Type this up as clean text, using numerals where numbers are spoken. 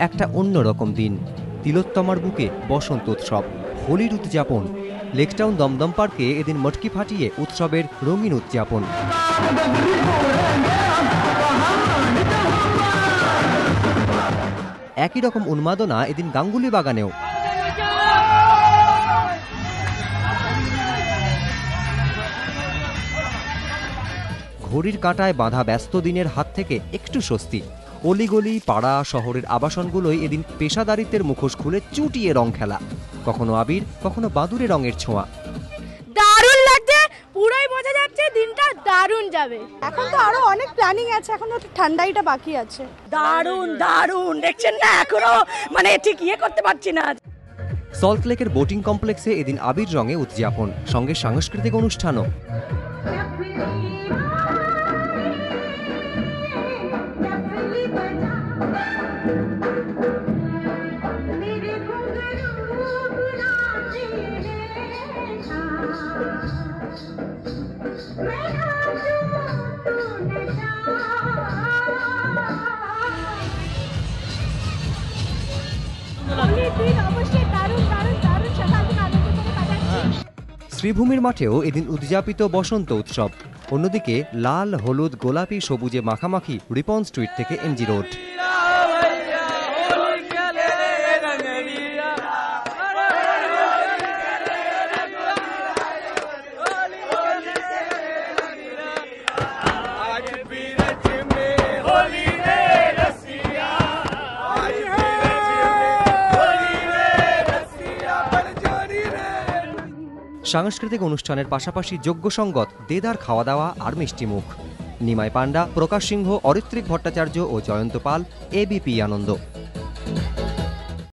একটা অন্যরকম দিন। তিলোত্তমার বুকে বসন্ত উৎসব, হোলির উদযাপন। লেকটাউন দমদম পার্কে এদিন মটকি ফাটিয়ে উৎসবের রঙিন উদযাপন। একই রকম উন্মাদনা এদিন গাঙ্গুলি বাগানেও। ঘড়ির কাঁটায় বাঁধা ব্যস্ত দিনের হাত থেকে একটু স্বস্তি। অলিগলি, পাড়া, শহরের আবাসনগুলোই এদিন পেশাদারিত্বের মুখোশ খুলে চুটিয়ে রং খেলা। কখনো আবির, কখনো বাদুড়ে রঙের ছোঁয়া। দারুণ লাগছে, পুরোই বোঝা যাচ্ছে দিনটা দারুণ যাবে। এখন তো আরো অনেক প্ল্যানিং আছে, এখনো ঠান্ডাইটা বাকি আছে। দারুণ দারুণ দেখছেন না, এখনো মানে ঠিক করতে পারছি না। সল্টলেকের বোটিং কমপ্লেক্সে এদিন আবির রঙে উদযাপন, সঙ্গে সাংস্কৃতিক অনুষ্ঠানও। শ্রীভূমির মাঠেও এদিন উদযাপিত বসন্ত উৎসব। অন্যদিকে লাল, হলুদ, গোলাপি, সবুজে মাখামাখি রিপন স্ট্রিট থেকে এমজি রোড। সাংস্কৃতিক অনুষ্ঠানের পাশাপাশি যোগ্য সঙ্গত দেদার খাওয়া দাওয়া আর মিষ্টিমুখ। নিমাই পান্ডা, প্রকাশ সিংহ, অরিত্রিক ভট্টাচার্য ও জয়ন্ত পাল, এবিপি আনন্দ।